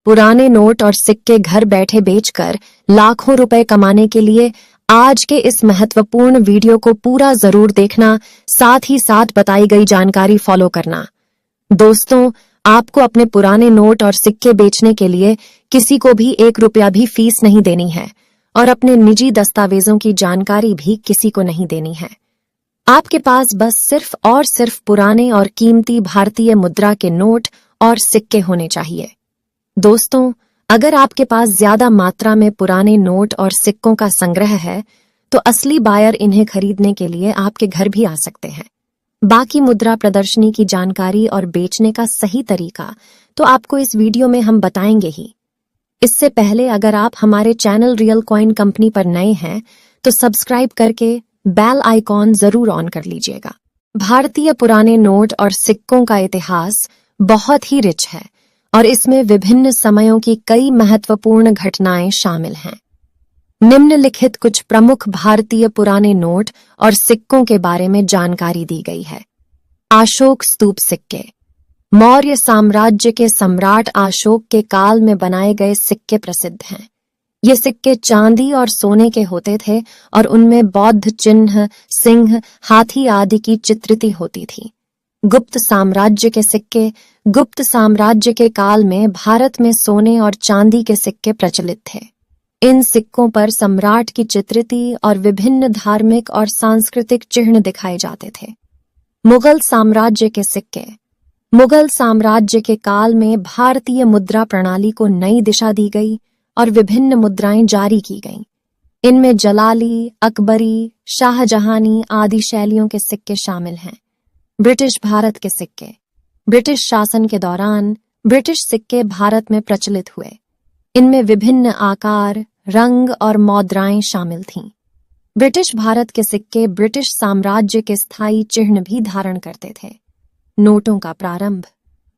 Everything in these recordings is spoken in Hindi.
पुराने नोट और सिक्के घर बैठे बेचकर लाखों रुपए कमाने के लिए आज के इस महत्वपूर्ण वीडियो को पूरा जरूर देखना, साथ ही साथ बताई गई जानकारी फॉलो करना। दोस्तों, आपको अपने पुराने नोट और सिक्के बेचने के लिए किसी को भी 1 रुपया भी फीस नहीं देनी है और अपने निजी दस्तावेजों की जानकारी भी किसी को नहीं देनी है। आपके पास बस सिर्फ और सिर्फ पुराने और कीमती भारतीय मुद्रा के नोट और सिक्के होने चाहिए। दोस्तों, अगर आपके पास ज्यादा मात्रा में पुराने नोट और सिक्कों का संग्रह है तो असली बायर इन्हें खरीदने के लिए आपके घर भी आ सकते हैं। बाकी मुद्रा प्रदर्शनी की जानकारी और बेचने का सही तरीका तो आपको इस वीडियो में हम बताएंगे ही। इससे पहले अगर आप हमारे चैनल रियल कॉइन कंपनी पर नए हैं तो सब्सक्राइब करके बेल आइकॉन जरूर ऑन कर लीजिएगा। भारतीय पुराने नोट और सिक्कों का इतिहास बहुत ही रिच है और इसमें विभिन्न समयों की कई महत्वपूर्ण घटनाएं शामिल हैं। निम्नलिखित कुछ प्रमुख भारतीय पुराने नोट और सिक्कों के बारे में जानकारी दी गई है। अशोक स्तूप सिक्के। मौर्य साम्राज्य के सम्राट अशोक के काल में बनाए गए सिक्के प्रसिद्ध हैं। ये सिक्के चांदी और सोने के होते थे और उनमें बौद्ध चिन्ह, सिंह, हाथी आदि की चित्रित होती थी। गुप्त साम्राज्य के सिक्के। गुप्त साम्राज्य के काल में भारत में सोने और चांदी के सिक्के प्रचलित थे। इन सिक्कों पर सम्राट की चित्रिती और विभिन्न धार्मिक और सांस्कृतिक चिन्ह दिखाए जाते थे। मुगल साम्राज्य के सिक्के। मुगल साम्राज्य के काल में भारतीय मुद्रा प्रणाली को नई दिशा दी गई और विभिन्न मुद्राएं जारी की गईं। इनमें जलाली, अकबरी, शाहजहानी आदि शैलियों के सिक्के शामिल हैं। ब्रिटिश भारत के सिक्के। ब्रिटिश शासन के दौरान ब्रिटिश सिक्के भारत में प्रचलित हुए। इनमें विभिन्न आकार, रंग और मुद्राएं शामिल थीं। ब्रिटिश भारत के सिक्के ब्रिटिश साम्राज्य के स्थायी चिन्ह भी धारण करते थे। नोटों का प्रारंभ।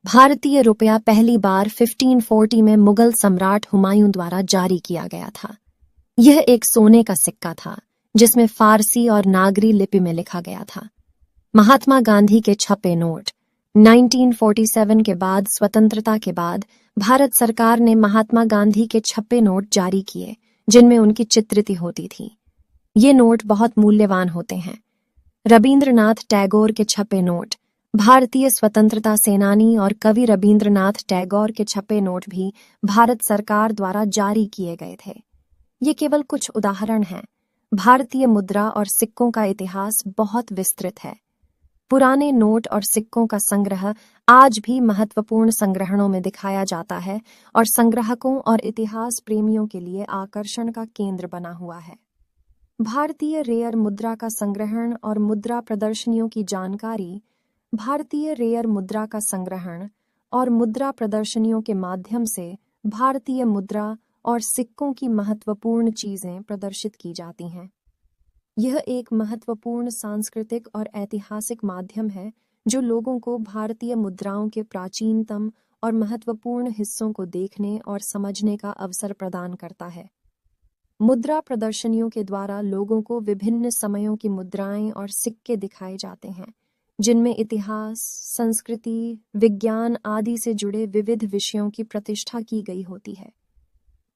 भारतीय रुपया पहली बार 1540 में मुगल सम्राट हुमायूं द्वारा जारी किया गया था। यह एक सोने का सिक्का था जिसमें फारसी और नागरी लिपि में लिखा गया था। महात्मा गांधी के छपे नोट। 1947 के बाद स्वतंत्रता के बाद भारत सरकार ने महात्मा गांधी के छपे नोट जारी किए जिनमें उनकी चित्रित होती थी। ये नोट बहुत मूल्यवान होते हैं। रबींद्रनाथ टैगोर के छपे नोट। भारतीय स्वतंत्रता सेनानी और कवि रबींद्रनाथ टैगोर के छपे नोट भी भारत सरकार द्वारा जारी किए गए थे। ये केवल कुछ उदाहरण हैं। भारतीय मुद्रा और सिक्कों का इतिहास बहुत विस्तृत है। पुराने नोट और सिक्कों का संग्रह आज भी महत्वपूर्ण संग्रहणों में दिखाया जाता है और संग्राहकों और इतिहास प्रेमियों के लिए आकर्षण का केंद्र बना हुआ है। भारतीय रेयर मुद्रा का संग्रहण और मुद्रा प्रदर्शनियों की जानकारी। भारतीय रेयर मुद्रा का संग्रहण और मुद्रा प्रदर्शनियों के माध्यम से भारतीय मुद्रा और सिक्कों की महत्वपूर्ण चीजें प्रदर्शित की जाती हैं। यह एक महत्वपूर्ण सांस्कृतिक और ऐतिहासिक माध्यम है जो लोगों को भारतीय मुद्राओं के प्राचीनतम और महत्वपूर्ण हिस्सों को देखने और समझने का अवसर प्रदान करता है। मुद्रा प्रदर्शनियों के द्वारा लोगों को विभिन्न समयों की मुद्राएं और सिक्के दिखाए जाते हैं जिनमें इतिहास, संस्कृति, विज्ञान आदि से जुड़े विविध विषयों की प्रतिष्ठा की गई होती है।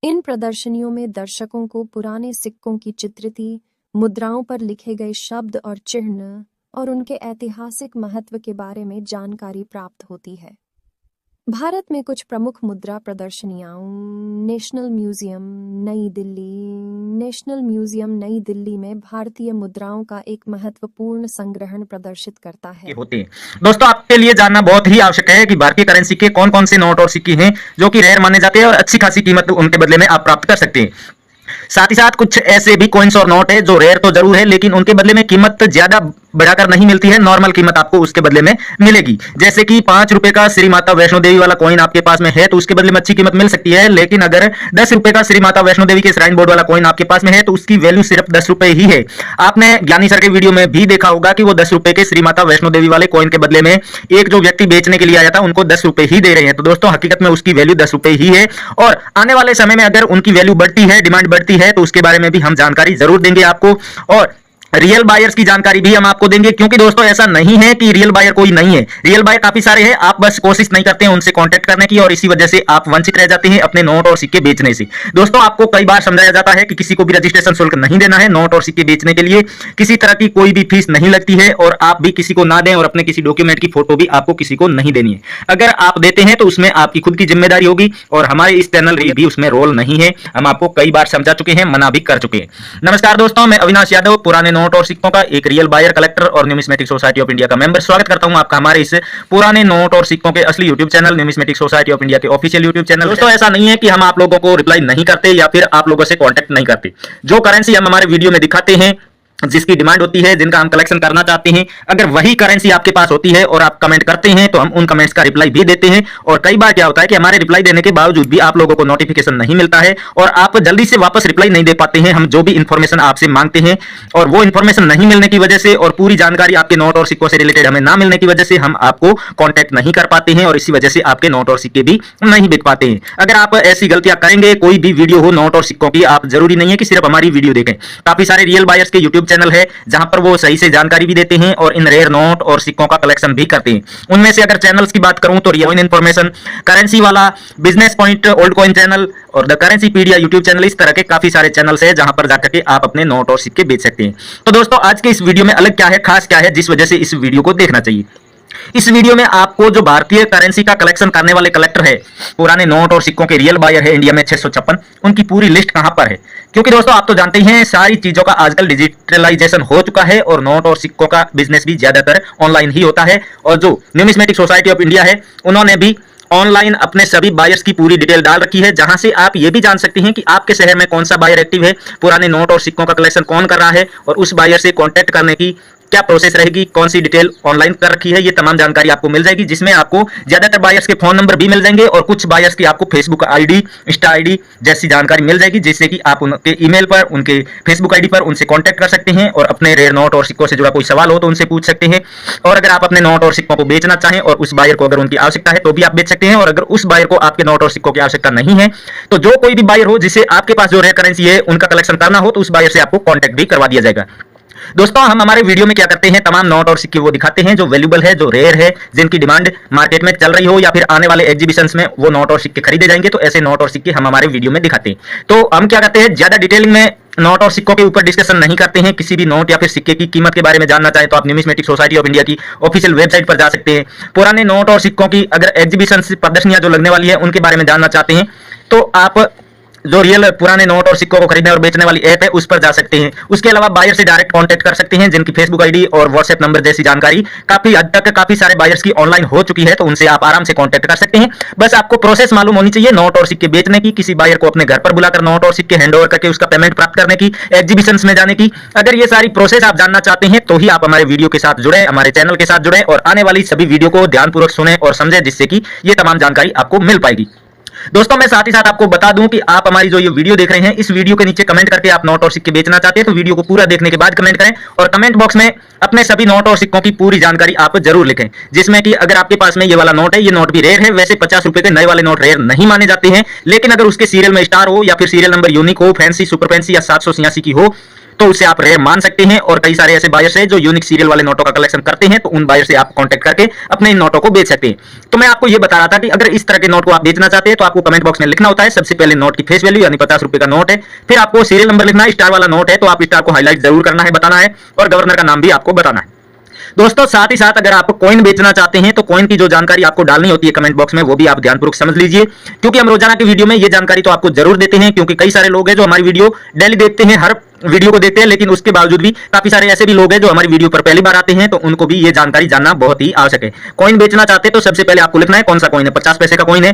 इन प्रदर्शनियों में दर्शकों को पुराने सिक्कों की चित्रिती, मुद्राओं पर लिखे गए शब्द और चिन्ह और उनके ऐतिहासिक महत्व के बारे में जानकारी प्राप्त होती है। भारत में कुछ प्रमुख मुद्रा प्रदर्शनियां। नेशनल म्यूजियम नई दिल्ली। नेशनल म्यूजियम नई दिल्ली में भारतीय मुद्राओं का एक महत्वपूर्ण संग्रहण प्रदर्शित करता है। दोस्तों, आपके लिए जानना बहुत ही आवश्यक है कि भारतीय करेंसी के कौन कौन से नोट और सिक्के हैं जो कि रेयर माने जाते हैं और अच्छी खासी कीमत उनके बदले में आप प्राप्त कर सकते हैं। साथ ही साथ कुछ ऐसे भी कॉइन्स और नोट है जो रेयर तो जरूर है लेकिन उनके बदले में कीमत ज्यादा बढ़ाकर नहीं मिलती है, नॉर्मल कीमत आपको उसके बदले में मिलेगी। जैसे कि 5 रुपए का श्री माता वैष्णो देवी वाला कॉइन आपके पास में है तो उसके बदले में अच्छी कीमत मिल सकती है, लेकिन अगर 10 रुपए का श्री माता वैष्णो देवी के श्राइन बोर्ड वाला कॉइन आपके पास में है तो उसकी वैल्यू सिर्फ 10 रुपए ही है। आपने ज्ञानी सर के वीडियो में भी देखा होगा कि वो 10 रुपए के श्री माता वैष्णो देवी वाले कॉइन के बदले में एक जो व्यक्ति बेचने के लिए आया था उनको 10 रुपए ही दे रहे हैं। तो दोस्तों, हकीकत में उसकी वैल्यू 10 रुपए ही है और आने वाले समय में अगर उनकी वैल्यू बढ़ती है, डिमांड बढ़ती है तो उसके बारे में भी हम जानकारी जरूर देंगे आपको। और रियल बायर्स की जानकारी भी हम आपको देंगे, क्योंकि दोस्तों ऐसा नहीं है कि रियल बायर कोई नहीं है, रियल बायर काफी सारे हैं, आप बस कोशिश नहीं करते हैं उनसे कांटेक्ट करने की और इसी वजह से आप वंचित रह जाते हैं अपने नोट और सिक्के बेचने से। दोस्तों आपको कई बार समझाया जाता है कि किसी को भी रजिस्ट्रेशन शुल्क नहीं देना है, नोट और सिक्के बेचने के लिए किसी तरह की कोई भी फीस नहीं लगती है और आप भी किसी को ना दें और अपने किसी डॉक्यूमेंट की फोटो भी आपको किसी को नहीं देनी है। अगर आप देते हैं तो उसमें आपकी खुद की जिम्मेदारी होगी और हमारे इस चैनल भी उसमें रोल नहीं है, हम आपको कई बार समझा चुके हैं, मना भी कर चुके हैं। नमस्कार दोस्तों, मैं अविनाश यादव, पुराने नोट और सिक्कों का एक रियल बायर, कलेक्टर और न्यूमिस्मेटिक सोसाइटी ऑफ इंडिया का मेंबर, स्वागत करता हूं आपका हमारे इस पुराने नोट और सिक्कों के असली YouTube channel numismatic society of India के ऑफिशियल यूट्यूब चैनल। दोस्तों ऐसा नहीं है कि हम आप लोगों को रिप्लाई नहीं करते या फिर आप लोगों से कांटेक्ट नहीं करते। जो करेंसी हम हमारे वीडियो में दिखाते हैं, जिसकी डिमांड होती है, जिनका हम कलेक्शन करना चाहते हैं, अगर वही करेंसी आपके पास होती है और आप कमेंट करते हैं तो हम उन कमेंट्स का रिप्लाई भी देते हैं। और कई बार क्या होता है कि हमारे रिप्लाई देने के बावजूद भी आप लोगों को नोटिफिकेशन नहीं मिलता है और आप जल्दी से वापस रिप्लाई नहीं दे पाते हैं हम जो भी इंफॉर्मेशन आपसे मांगते हैं, और वो इंफॉर्मेशन नहीं मिलने की वजह से और पूरी जानकारी आपके नोट और सिक्कों से रिलेटेड हमें ना मिलने की वजह से हम आपको कॉन्टैक्ट नहीं कर पाते हैं और इसी वजह से आपके नोट और सिक्के भी नहीं बिक पाते हैं। अगर आप ऐसी गलतियां करेंगे, कोई भी वीडियो हो नोट और सिक्कों की, आप जरूरी नहीं है कि सिर्फ हमारी वीडियो देखें, काफी सारे रियल बायर्स के यूट्यूब चैनल है जहां पर वो सही से जानकारी भी देते हैं और इन रेयर नोट और सिक्कों का कलेक्शन भी करते हैं। उनमें से अगर चैनल्स की बात करूं तो रियल इन्फॉर्मेशन, करेंसी वाला, business point, old coin channel और द करेंसी पीडिया यूट्यूब चैनल, इस तरह के काफी सारे चैनल्स हैं जहां पर जाकर के आप अपने नोट और सिक्के बेच सकते हैं। तो दोस्तों आज के इस वीडियो में अलग क्या है, खास क्या है, जिस वजह से इस वीडियो को देखना चाहिए। इस वीडियो में आपको जो भारतीय करेंसी का कलेक्शन करने वाले कलेक्टर है, पुराने नोट और सिक्कों के रियल बायर है इंडिया में 656, उनकी पूरी लिस्ट कहां पर है। क्योंकि दोस्तों आप तो जानते ही हैं सारी चीजों का आजकल डिजिटलाइजेशन हो चुका है और नोट और सिक्कों का बिजनेस भी ज्यादातर ऑनलाइन ही होता है। और जो न्यूमिस्मेटिक सोसाइटी ऑफ इंडिया है उन्होंने भी ऑनलाइन अपने सभी बायर्स की पूरी डिटेल डाल रखी है, जहां से आप ये भी जान सकते हैं कि आपके शहर में कौन सा बायर एक्टिव है, पुराने नोट और सिक्कों का कलेक्शन कौन कर रहा है और उस बायर से कांटेक्ट करने की क्या प्रोसेस रहेगी, कौन सी डिटेल ऑनलाइन कर रखी है, ये तमाम जानकारी आपको मिल जाएगी, जिसमें आपको ज्यादातर बायर्स के फोन नंबर भी मिल जाएंगे और कुछ बायर्स की आपको फेसबुक आईडी, इंस्टा आईडी जैसी जानकारी मिल जाएगी, जिससे कि आप उनके ईमेल पर, उनके फेसबुक आईडी पर उनसे कांटेक्ट कर सकते हैं और अपने रेयर नोट और सिक्कों से जुड़ा कोई सवाल हो तो उनसे पूछ सकते हैं। और अगर आप अपने नोट और सिक्कों को बेचना चाहें और उस बायर को अगर उनकी आवश्यकता है तो भी आप बेच सकते हैं, और अगर उस बायर को आपके नोट और सिक्कों की आवश्यकता नहीं है तो जो कोई भी बायर हो जिसे आपके पास जो रेयर करेंसी है उनका कलेक्शन करना हो तो उस बायर से आपको कांटेक्ट भी करवा दिया जाएगा। दोस्तों हम हमारे वीडियो में क्या करते हैं, तमाम नोट और सिक्के वो दिखाते हैं जो वैल्यूएबल है, जो रेयर है, जिनकी डिमांड मार्केट में चल रही हो या फिर आने वाले एग्जीबिशंस में वो नोट और सिक्के खरीदे जाएंगे, तो ऐसे नोट और सिक्के हम हमारे वीडियो में दिखाते हैं। तो हम क्या करते हैं, ज्यादा डिटेलिंग में नोट और सिक्कों के ऊपर डिस्कशन नहीं करते हैं। किसी भी नोट या फिर सिक्के की कीमत के बारे में जानना चाहे तो आप न्यूमिस्मेटिक सोसाइटी ऑफ इंडिया की ऑफिशियल वेबसाइट पर जा सकते हैं। पुराने नोट और सिक्कों की अगर एग्जीबिशन प्रदर्शनियां जो लगने वाली है उनके बारे में जानना चाहते हैं तो आप जो रियल पुराने नोट और सिक्कों को खरीदने और बेचने वाली ऐप है उस पर जा सकते हैं। उसके अलावा बायर से डायरेक्ट कांटेक्ट कर सकते हैं, जिनकी फेसबुक आईडी और व्हाट्सएप नंबर जैसी जानकारी काफी हद तक काफी सारे बायर्स की ऑनलाइन हो चुकी है, तो उनसे आप आराम से कांटेक्ट कर सकते हैं। बस आपको प्रोसेस मालूम होनी चाहिए नोट और सिक्के बेचने की, किसी बायर को अपने घर पर बुलाकर नोट और सिक्के हैंड ओवर करके उसका पेमेंट प्राप्त करने की, एग्जीबिशन में जाने की। अगर ये सारी प्रोसेस आप जानना चाहते हैं तो ही आप हमारे वीडियो के साथ जुड़े, हमारे चैनल के साथ जुड़े और आने वाली सभी वीडियो को ध्यानपूर्वक सुने और समझे, जिससे कि ये तमाम जानकारी आपको मिल पाएगी। दोस्तों मैं साथ ही साथ आपको बता दूं कि आप हमारी जो ये वीडियो देख रहे हैं, इस वीडियो के नीचे कमेंट करके आप नोट और सिक्के बेचना चाहते हैं तो वीडियो को पूरा देखने के बाद कमेंट करें और कमेंट बॉक्स में अपने सभी नोट और सिक्कों की पूरी जानकारी आप जरूर लिखें, जिसमें कि अगर आपके पास में ये वाला नोट है, ये नोट भी रेयर है। वैसे 50 रुपए के नए वाले नोट रेयर नहीं माने जाते हैं, लेकिन अगर उसके सीरियल में स्टार हो या फिर सीरियल नंबर यूनिक हो, फैंसी, सुपर फैंसी या 786 की हो तो उसे आप रेयर मान सकते हैं। और कई सारे ऐसे बायर्स हैं जो यूनिक सीरियल वाले नोटों का कलेक्शन करते हैं, तो उन बायर से आप कांटेक्ट करके अपने इन नोटों को बेच सकते हैं। तो मैं आपको ये बता रहा था कि अगर इस तरह के नोट को आप बेचना चाहते हैं तो आपको कमेंट बॉक्स में लिखना होता है सबसे पहले नोट की फेस वैल्यू यानी 50 रुपए का नोट है, फिर आपको सीरियल नंबर लिखना है, स्टार वाला नोट है तो आप स्टार को हाईलाइट जरूर करना है, बताना है, और गवर्नर का नाम भी आपको बताना है। दोस्तों साथ ही साथ अगर आप कॉइन बेचना चाहते हैं तो कॉइन की जो जानकारी आपको डालनी होती है कमेंट बॉक्स में, वो भी आप ध्यानपूर्वक समझ लीजिए, क्योंकि हम रोजाना की वीडियो में ये जानकारी तो आपको जरूर देते हैं, क्योंकि कई सारे लोग हैं जो हमारी वीडियो डेली देखते हैं, हर वीडियो को देखते हैं, लेकिन उसके बावजूद भी काफी सारे ऐसे भी लोग हैं जो हमारी वीडियो पर पहली बार आते हैं, तो उनको भी ये जानकारी जानना बहुत ही आवश्यक है। कॉइन बेचना चाहते हैं तो सबसे पहले आपको लिखना है कौन सा कॉइन है, 50 पैसे का कॉइन है।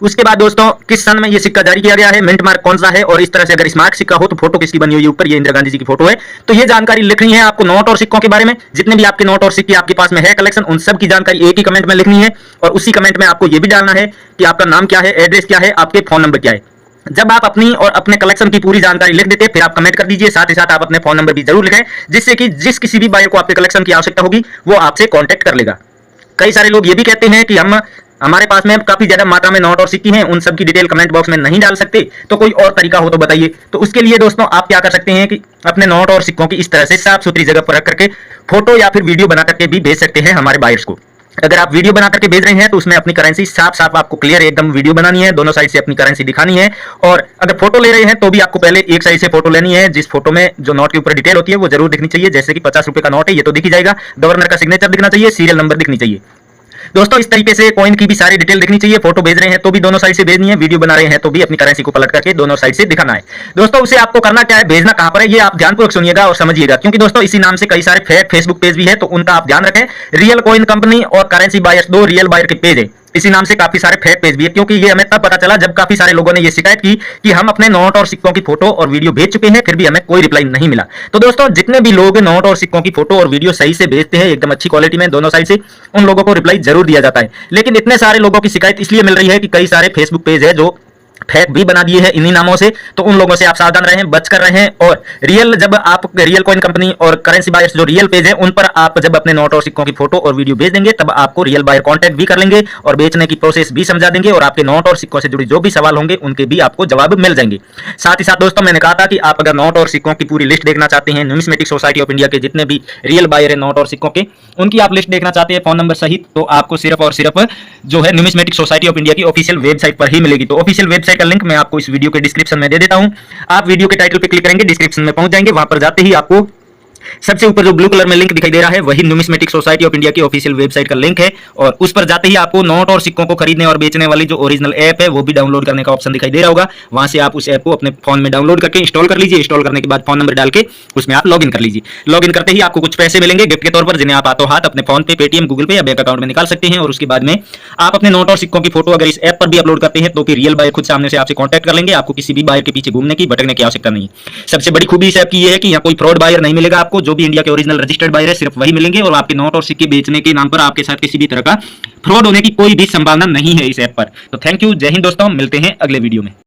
उसके बाद दोस्तों किस सन में ये सिक्का जारी किया गया है, मिंट मार्क कौन सा है, और इस तरह से अगर स्मारक सिक्का हो तो फोटो किसकी बनी हुई है ऊपर, ये इंदिरा गांधी जी की फोटो है। तो ये जानकारी लिखनी है आपको नोट और सिक्कों के बारे में, जितने भी आपके नोट और सिक्के आपके पास में है कलेक्शन, उन सब की जानकारी एक ही कमेंट में लिखनी है। और उसी कमेंट में आपको ये भी डालना है कि आपका नाम क्या है, एड्रेस क्या है, आपके फोन नंबर क्या है। जब आप अपनी और अपने कलेक्शन की पूरी जानकारी लिख देते हैं फिर आप कमेंट कर दीजिए, साथ ही साथ आप अपने फोन नंबर भी जरूर लिखें, जिससे कि जिस किसी भी बायर को आपके कलेक्शन की आवश्यकता होगी वो आपसे कांटेक्ट कर लेगा। कई सारे लोग ये भी कहते हैं कि हम हमारे पास में काफी ज्यादा मात्रा में नोट और सिक्के हैं, उन सब की डिटेल कमेंट बॉक्स में नहीं डाल सकते, तो कोई और तरीका हो तो बताइए। तो उसके लिए दोस्तों आप क्या कर सकते हैं कि अपने नोट और सिक्कों की इस तरह से साफ सुथरी जगह पर रख करके फोटो या फिर वीडियो बना करके भी भेज सकते हैं हमारे बायर्स को। अगर आप वीडियो बना करके भेज रहे हैं तो उसमें अपनी करेंसी साफ साफ आपको क्लियर एकदम वीडियो बनानी है, दोनों साइड से अपनी करेंसी दिखानी है। और अगर फोटो ले रहे हैं तो भी आपको पहले एक साइड से फोटो लेनी है, जिस फोटो में जो नोट के ऊपर डिटेल होती है वो जरूर दिखनी चाहिए। जैसे कि 50 रुपए का नोट है, ये तो दिख ही जाएगा, गवर्नर का सिग्नेचर दिखना चाहिए, सीरियल नंबर दिखनी चाहिए। दोस्तों इस तरीके से कॉइन की भी सारी डिटेल दिखनी चाहिए। फोटो भेज रहे हैं तो भी दोनों साइड से भेजनी है, वीडियो बना रहे हैं तो भी अपनी करेंसी को पलट करके दोनों साइड से दिखाना है। दोस्तों उसे आपको करना क्या है, भेजना कहां पर है, ये आप ध्यानपूर्वक सुनिएगा और समझिएगा, क्योंकि दोस्तों इसी नाम से कई सारे फेक फेसबुक पेज भी है, तो उनका आप ध्यान रखें। रियल कॉइन कंपनी और करेंसी बायर्स दो रियल बायर के पेज है, इसी नाम से काफी सारे फेक पेज भी है। क्योंकि ये हमें तब पता चला जब काफी सारे लोगों ने ये शिकायत की कि हम अपने नोट और सिक्कों की फोटो और वीडियो भेज चुके हैं, फिर भी हमें कोई रिप्लाई नहीं मिला। तो दोस्तों जितने भी लोग नोट और सिक्कों की फोटो और वीडियो सही से भेजते हैं एकदम अच्छी क्वालिटी में दोनों साइड से, उन लोगों को रिप्लाई जरूर दिया जाता है। लेकिन इतने सारे लोगों की शिकायत इसलिए मिल रही है कि कई सारे फेसबुक पेज है जो फेक भी बना दिए हैं इन्हीं नामों से, तो उन लोगों से आप सावधान रहें, बच कर रहें। और रियल जब आप रियल कॉइन कंपनी और करेंसी बायर्स जो रियल पेज है उन पर आप जब अपने नोट और सिक्कों की फोटो और वीडियो भेज देंगे तब आपको रियल बायर कांटेक्ट भी कर लेंगे और बेचने की प्रोसेस भी समझा देंगे, और आपके नोट और सिक्कों से जुड़ी जो भी सवाल होंगे उनके भी आपको जवाब मिल जाएंगे। साथ ही साथ दोस्तों मैंने कहा था कि आप अगर नोट और सिक्कों की पूरी लिस्ट देखना चाहते हैं, न्यूमिस्मेटिक सोसाइटी ऑफ इंडिया के जितने भी रियल बायर है नोट और सिक्कों के, उनकी आप लिस्ट देखना चाहते हैं फोन नंबर सहित, तो आपको सिर्फ और सिर्फ जो है न्यूमिस्मेटिक सोसाइटी ऑफ इंडिया की ऑफिशियल वेबसाइट पर ही मिलेगी। तो ऑफिशियल वेबसाइट का लिंक मैं आपको इस वीडियो के डिस्क्रिप्शन में दे देता हूं। आप वीडियो के टाइटल पे क्लिक करेंगे, डिस्क्रिप्शन में पहुंच जाएंगे, वहां पर जाते ही आपको सबसे ऊपर जो ब्लू कलर में लिंक दिखाई दे रहा है वही न्यूमिस्मेटिक सोसाइटी ऑफ इंडिया की ऑफिशियल वेबसाइट का लिंक है, और उस पर जाते ही आपको नोट और सिक्कों को खरीदने और बेचने वाली जो ओरिजिनल ऐप है वो भी डाउनलोड करने का ऑप्शन दिखाई दे रहा होगा। वहां से आप उस ऐप को अपने फोन में डाउनलोड करके इंस्टॉल कर लीजिए। इंस्टॉल करने के बाद फोन नंबर डाल के उसमें आप लॉगिन कर लीजिए। लॉगिन करते ही आपको कुछ पैसे मिलेंगे गिफ्ट के तौर पर, जिन्हें आप हाथों हाथ अपने फोन पे, पेटीएम, गूगल पे या बैंक अकाउंट में निकाल सकते हैं। और उसके बाद में आप अपने नोट और सिक्कों की फोटो अगर इस ऐप पर भी अपलोड करते हैं तो फिर रियल बायर खुद सामने से आपसे कॉन्टैक्ट कर लेंगे। आपको किसी भी बायर के पीछे घूमने की, भटकने की आवश्यकता नहीं है। सबसे बड़ी खूबी इस ऐप की यह है कि यहाँ कोई फ्रॉड बायर नहीं मिलेगा आपको, जो भी इंडिया के ओरिजिनल रजिस्टर्ड बायर है सिर्फ वही मिलेंगे, और आपके नोट और सिक्के बेचने के नाम पर आपके साथ किसी भी तरह का फ्रॉड होने की कोई भी संभावना नहीं है इस ऐप पर। तो थैंक यू, जय हिंद दोस्तों, मिलते हैं अगले वीडियो में।